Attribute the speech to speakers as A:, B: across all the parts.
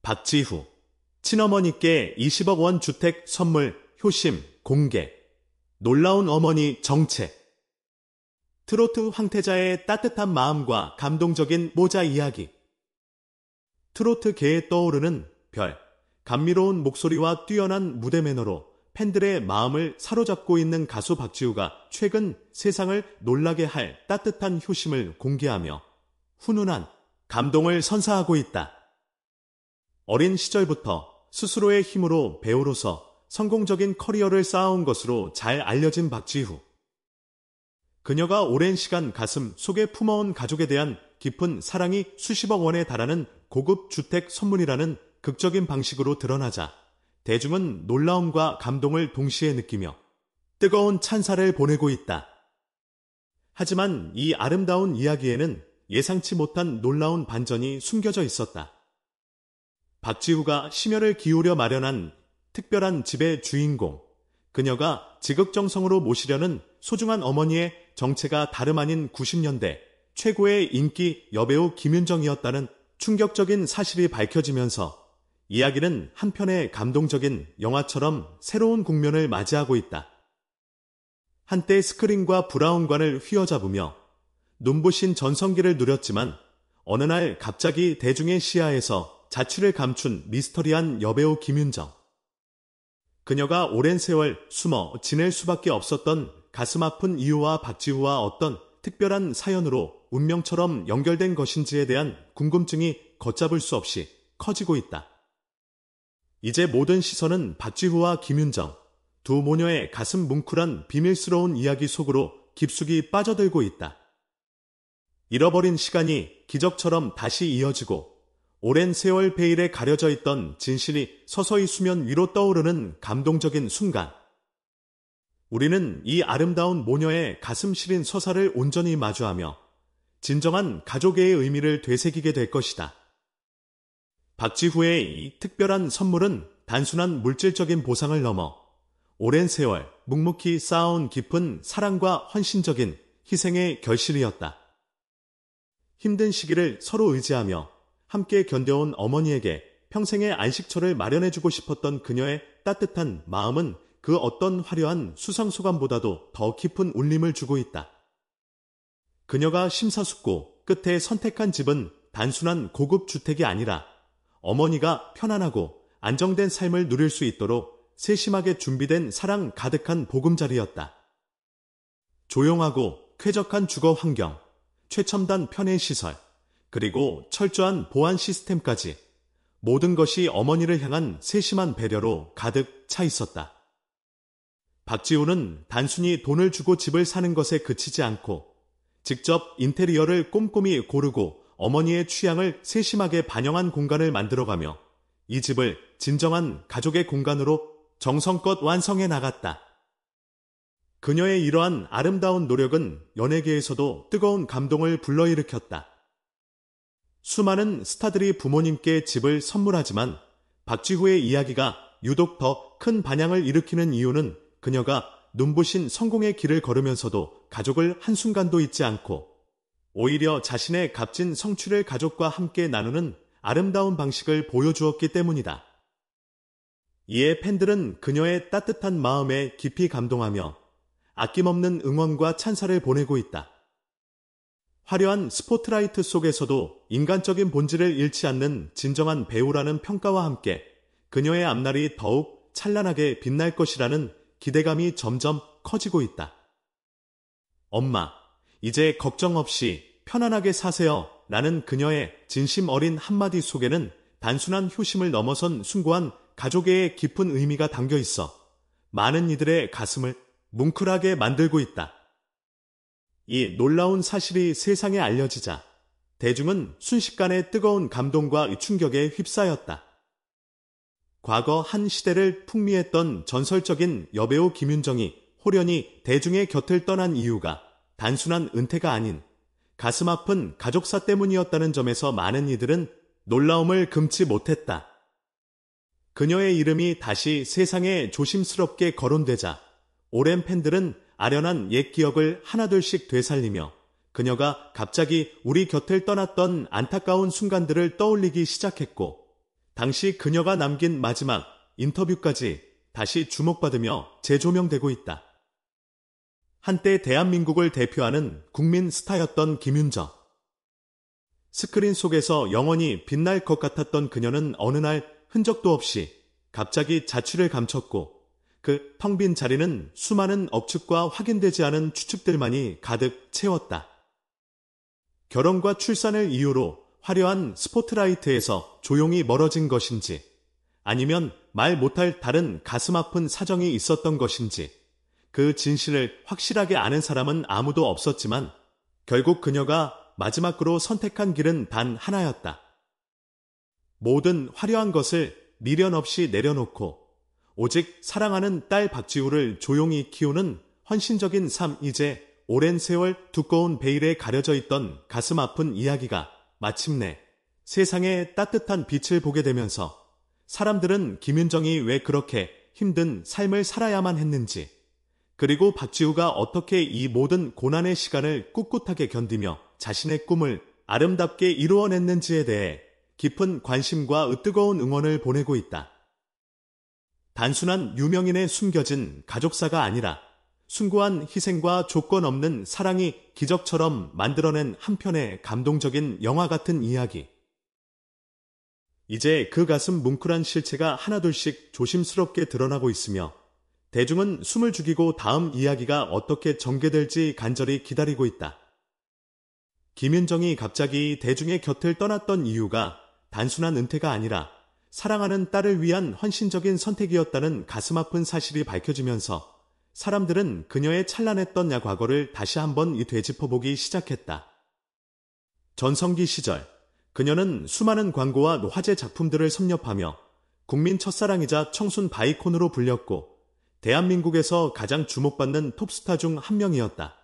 A: 박지후, 친어머니께 20억 원 주택 선물, 효심, 공개. 놀라운 어머니 정책. 트로트 황태자의 따뜻한 마음과 감동적인 모자 이야기. 트로트계에 떠오르는 별, 감미로운 목소리와 뛰어난 무대 매너로 팬들의 마음을 사로잡고 있는 가수 박지후가 최근 세상을 놀라게 할 따뜻한 효심을 공개하며 훈훈한 감동을 선사하고 있다. 어린 시절부터 스스로의 힘으로 배우로서 성공적인 커리어를 쌓아온 것으로 잘 알려진 박지후. 그녀가 오랜 시간 가슴 속에 품어온 가족에 대한 깊은 사랑이 수십억 원에 달하는 고급 주택 선물이라는 극적인 방식으로 드러나자 대중은 놀라움과 감동을 동시에 느끼며 뜨거운 찬사를 보내고 있다. 하지만 이 아름다운 이야기에는 예상치 못한 놀라운 반전이 숨겨져 있었다. 박지후가 심혈을 기울여 마련한 특별한 집의 주인공, 그녀가 지극정성으로 모시려는 소중한 어머니의 정체가 다름 아닌 90년대 최고의 인기 여배우 김윤정이었다는 충격적인 사실이 밝혀지면서 이야기는 한편의 감동적인 영화처럼 새로운 국면을 맞이하고 있다. 한때 스크린과 브라운관을 휘어잡으며 눈부신 전성기를 누렸지만 어느 날 갑자기 대중의 시야에서 자취를 감춘 미스터리한 여배우 김윤정. 그녀가 오랜 세월 숨어 지낼 수밖에 없었던 가슴 아픈 이유와 박지후와 어떤 특별한 사연으로 운명처럼 연결된 것인지에 대한 궁금증이 걷잡을 수 없이 커지고 있다. 이제 모든 시선은 박지후와 김윤정, 두 모녀의 가슴 뭉클한 비밀스러운 이야기 속으로 깊숙이 빠져들고 있다. 잃어버린 시간이 기적처럼 다시 이어지고 오랜 세월 베일에 가려져 있던 진실이 서서히 수면 위로 떠오르는 감동적인 순간. 우리는 이 아름다운 모녀의 가슴 시린 서사를 온전히 마주하며 진정한 가족의 의미를 되새기게 될 것이다. 박지후의 이 특별한 선물은 단순한 물질적인 보상을 넘어 오랜 세월 묵묵히 쌓아온 깊은 사랑과 헌신적인 희생의 결실이었다. 힘든 시기를 서로 의지하며 함께 견뎌온 어머니에게 평생의 안식처를 마련해주고 싶었던 그녀의 따뜻한 마음은 그 어떤 화려한 수상소감보다도 더 깊은 울림을 주고 있다. 그녀가 심사숙고 끝에 선택한 집은 단순한 고급 주택이 아니라 어머니가 편안하고 안정된 삶을 누릴 수 있도록 세심하게 준비된 사랑 가득한 보금자리였다. 조용하고 쾌적한 주거 환경, 최첨단 편의 시설, 그리고 철저한 보안 시스템까지 모든 것이 어머니를 향한 세심한 배려로 가득 차 있었다. 박지후는 단순히 돈을 주고 집을 사는 것에 그치지 않고 직접 인테리어를 꼼꼼히 고르고 어머니의 취향을 세심하게 반영한 공간을 만들어가며 이 집을 진정한 가족의 공간으로 정성껏 완성해 나갔다. 그녀의 이러한 아름다운 노력은 연예계에서도 뜨거운 감동을 불러일으켰다. 수많은 스타들이 부모님께 집을 선물하지만 박지후의 이야기가 유독 더 큰 반향을 일으키는 이유는 그녀가 눈부신 성공의 길을 걸으면서도 가족을 한순간도 잊지 않고 오히려 자신의 값진 성취를 가족과 함께 나누는 아름다운 방식을 보여주었기 때문이다. 이에 팬들은 그녀의 따뜻한 마음에 깊이 감동하며 아낌없는 응원과 찬사를 보내고 있다. 화려한 스포트라이트 속에서도 인간적인 본질을 잃지 않는 진정한 배우라는 평가와 함께 그녀의 앞날이 더욱 찬란하게 빛날 것이라는 기대감이 점점 커지고 있다. 엄마, 이제 걱정 없이 편안하게 사세요 라는 그녀의 진심 어린 한마디 속에는 단순한 효심을 넘어선 숭고한 가족의 깊은 의미가 담겨 있어 많은 이들의 가슴을 뭉클하게 만들고 있다. 이 놀라운 사실이 세상에 알려지자 대중은 순식간에 뜨거운 감동과 충격에 휩싸였다. 과거 한 시대를 풍미했던 전설적인 여배우 김윤정이 호련히 대중의 곁을 떠난 이유가 단순한 은퇴가 아닌 가슴 아픈 가족사 때문이었다는 점에서 많은 이들은 놀라움을 금치 못했다. 그녀의 이름이 다시 세상에 조심스럽게 거론되자 오랜 팬들은 아련한 옛 기억을 하나둘씩 되살리며 그녀가 갑자기 우리 곁을 떠났던 안타까운 순간들을 떠올리기 시작했고 당시 그녀가 남긴 마지막 인터뷰까지 다시 주목받으며 재조명되고 있다. 한때 대한민국을 대표하는 국민 스타였던 김윤정. 스크린 속에서 영원히 빛날 것 같았던 그녀는 어느 날 흔적도 없이 갑자기 자취를 감췄고 그 텅 빈 자리는 수많은 억측과 확인되지 않은 추측들만이 가득 채웠다. 결혼과 출산을 이유로 화려한 스포트라이트에서 조용히 멀어진 것인지, 아니면 말 못할 다른 가슴 아픈 사정이 있었던 것인지, 그 진실을 확실하게 아는 사람은 아무도 없었지만 결국 그녀가 마지막으로 선택한 길은 단 하나였다. 모든 화려한 것을 미련 없이 내려놓고 오직 사랑하는 딸 박지우를 조용히 키우는 헌신적인 삶. 이제 오랜 세월 두꺼운 베일에 가려져 있던 가슴 아픈 이야기가 마침내 세상의 따뜻한 빛을 보게 되면서 사람들은 김윤정이 왜 그렇게 힘든 삶을 살아야만 했는지, 그리고 박지우가 어떻게 이 모든 고난의 시간을 꿋꿋하게 견디며 자신의 꿈을 아름답게 이루어냈는지에 대해 깊은 관심과 뜨거운 응원을 보내고 있다. 단순한 유명인의 숨겨진 가족사가 아니라 숭고한 희생과 조건 없는 사랑이 기적처럼 만들어낸 한편의 감동적인 영화 같은 이야기. 이제 그 가슴 뭉클한 실체가 하나둘씩 조심스럽게 드러나고 있으며 대중은 숨을 죽이고 다음 이야기가 어떻게 전개될지 간절히 기다리고 있다. 김윤정이 갑자기 대중의 곁을 떠났던 이유가 단순한 은퇴가 아니라 사랑하는 딸을 위한 헌신적인 선택이었다는 가슴 아픈 사실이 밝혀지면서 사람들은 그녀의 찬란했던 과거를 다시 한번 되짚어보기 시작했다. 전성기 시절, 그녀는 수많은 광고와 화제 작품들을 섭렵하며 국민 첫사랑이자 청순 바이콘으로 불렸고 대한민국에서 가장 주목받는 톱스타 중 한 명이었다.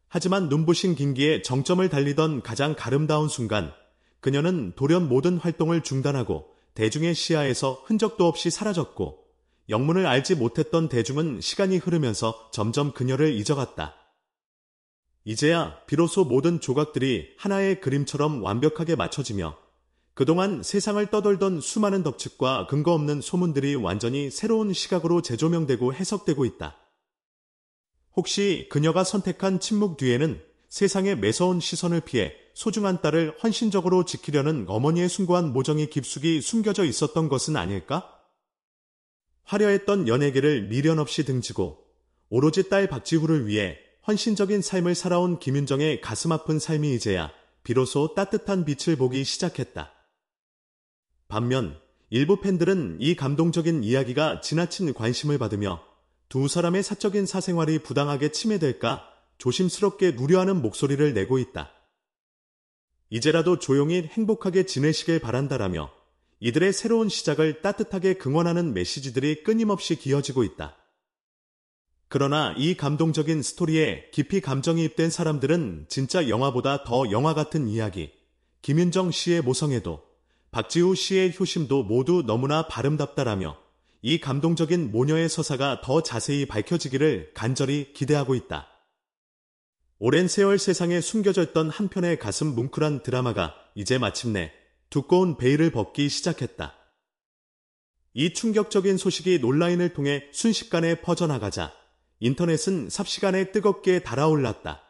A: 하지만 눈부신 김기의 정점을 달리던 가장 아름다운 순간, 그녀는 돌연 모든 활동을 중단하고 대중의 시야에서 흔적도 없이 사라졌고, 영문을 알지 못했던 대중은 시간이 흐르면서 점점 그녀를 잊어갔다. 이제야 비로소 모든 조각들이 하나의 그림처럼 완벽하게 맞춰지며 그동안 세상을 떠돌던 수많은 덕측과 근거 없는 소문들이 완전히 새로운 시각으로 재조명되고 해석되고 있다. 혹시 그녀가 선택한 침묵 뒤에는 세상의 매서운 시선을 피해 소중한 딸을 헌신적으로 지키려는 어머니의 숭고한 모정이 깊숙이 숨겨져 있었던 것은 아닐까? 화려했던 연예계를 미련 없이 등지고 오로지 딸 박지우를 위해 헌신적인 삶을 살아온 김윤정의 가슴 아픈 삶이 이제야 비로소 따뜻한 빛을 보기 시작했다. 반면 일부 팬들은 이 감동적인 이야기가 지나친 관심을 받으며 두 사람의 사적인 사생활이 부당하게 침해될까 조심스럽게 우려하는 목소리를 내고 있다. 이제라도 조용히 행복하게 지내시길 바란다라며 이들의 새로운 시작을 따뜻하게 응원하는 메시지들이 끊임없이 기어지고 있다. 그러나 이 감동적인 스토리에 깊이 감정이입된 사람들은 진짜 영화보다 더 영화 같은 이야기, 김윤정 씨의 모성애도, 박지우 씨의 효심도 모두 너무나 아름답다라며 이 감동적인 모녀의 서사가 더 자세히 밝혀지기를 간절히 기대하고 있다. 오랜 세월 세상에 숨겨져 있던 한편의 가슴 뭉클한 드라마가 이제 마침내 두꺼운 베일을 벗기 시작했다. 이 충격적인 소식이 온라인을 통해 순식간에 퍼져나가자 인터넷은 삽시간에 뜨겁게 달아올랐다.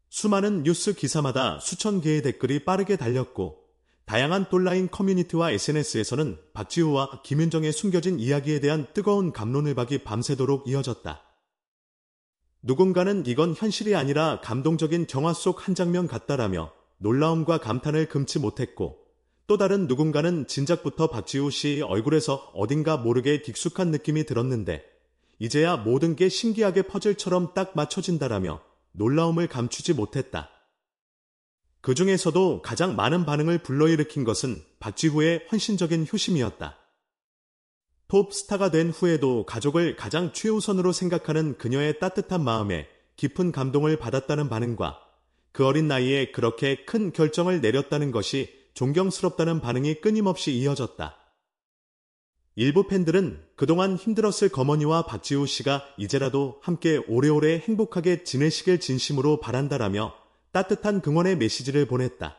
A: 수많은 뉴스 기사마다 수천 개의 댓글이 빠르게 달렸고 다양한 온라인 커뮤니티와 SNS에서는 박지우와 김윤정의 숨겨진 이야기에 대한 뜨거운 갑론을박이 밤새도록 이어졌다. 누군가는 이건 현실이 아니라 감동적인 영화 속 한 장면 같다라며 놀라움과 감탄을 금치 못했고, 또 다른 누군가는 진작부터 박지우 씨 얼굴에서 어딘가 모르게 익숙한 느낌이 들었는데 이제야 모든 게 신기하게 퍼즐처럼 딱 맞춰진다라며 놀라움을 감추지 못했다. 그 중에서도 가장 많은 반응을 불러일으킨 것은 박지우의 헌신적인 효심이었다. 톱스타가 된 후에도 가족을 가장 최우선으로 생각하는 그녀의 따뜻한 마음에 깊은 감동을 받았다는 반응과 그 어린 나이에 그렇게 큰 결정을 내렸다는 것이 존경스럽다는 반응이 끊임없이 이어졌다. 일부 팬들은 그동안 힘들었을 거머니와 박지우 씨가 이제라도 함께 오래오래 행복하게 지내시길 진심으로 바란다라며 따뜻한 응원의 메시지를 보냈다.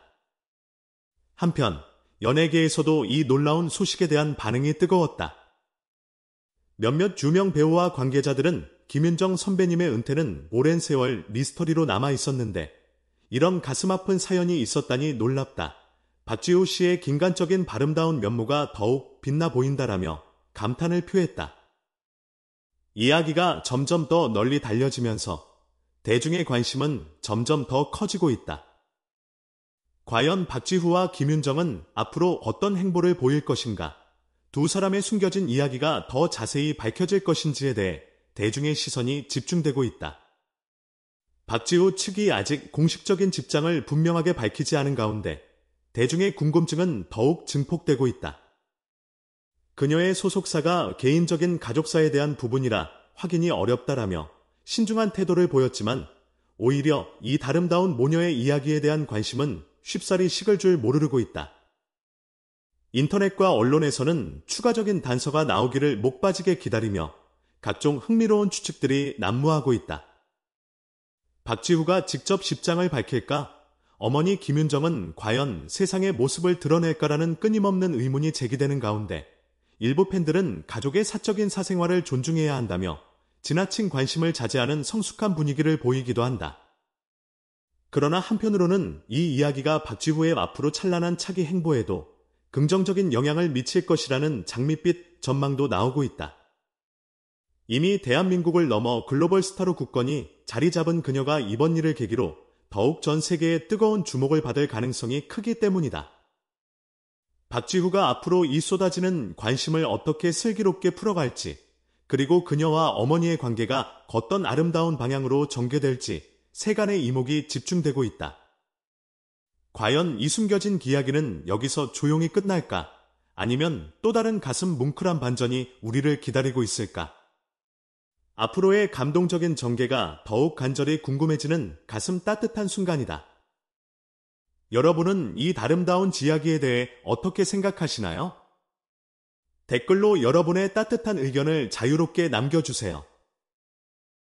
A: 한편 연예계에서도 이 놀라운 소식에 대한 반응이 뜨거웠다. 몇몇 유명 배우와 관계자들은 김윤정 선배님의 은퇴는 오랜 세월 미스터리로 남아 있었는데 이런 가슴 아픈 사연이 있었다니 놀랍다. 박지우 씨의 긴간적인 바람다운 면모가 더욱 빛나 보인다라며 감탄을 표했다. 이야기가 점점 더 널리 달려지면서 대중의 관심은 점점 더 커지고 있다. 과연 박지후와 김윤정은 앞으로 어떤 행보를 보일 것인가? 두 사람의 숨겨진 이야기가 더 자세히 밝혀질 것인지에 대해 대중의 시선이 집중되고 있다. 박지후 측이 아직 공식적인 입장을 분명하게 밝히지 않은 가운데 대중의 궁금증은 더욱 증폭되고 있다. 그녀의 소속사가 개인적인 가족사에 대한 부분이라 확인이 어렵다라며 신중한 태도를 보였지만 오히려 이 아름다운 모녀의 이야기에 대한 관심은 쉽사리 식을 줄 모르고 있다. 인터넷과 언론에서는 추가적인 단서가 나오기를 목 빠지게 기다리며 각종 흥미로운 추측들이 난무하고 있다. 박지후가 직접 입장을 밝힐까? 어머니 김윤정은 과연 세상의 모습을 드러낼까라는 끊임없는 의문이 제기되는 가운데 일부 팬들은 가족의 사적인 사생활을 존중해야 한다며 지나친 관심을 자제하는 성숙한 분위기를 보이기도 한다. 그러나 한편으로는 이 이야기가 박지후의 앞으로 찬란한 차기 행보에도 긍정적인 영향을 미칠 것이라는 장밋빛 전망도 나오고 있다. 이미 대한민국을 넘어 글로벌 스타로 굳건히 자리 잡은 그녀가 이번 일을 계기로 더욱 전 세계의 뜨거운 주목을 받을 가능성이 크기 때문이다. 박지후가 앞으로 이 쏟아지는 관심을 어떻게 슬기롭게 풀어갈지, 그리고 그녀와 어머니의 관계가 어떤 아름다운 방향으로 전개될지 세간의 이목이 집중되고 있다. 과연 이 숨겨진 이야기는 여기서 조용히 끝날까? 아니면 또 다른 가슴 뭉클한 반전이 우리를 기다리고 있을까? 앞으로의 감동적인 전개가 더욱 간절히 궁금해지는 가슴 따뜻한 순간이다. 여러분은 이 아름다운 이야기에 대해 어떻게 생각하시나요? 댓글로 여러분의 따뜻한 의견을 자유롭게 남겨주세요.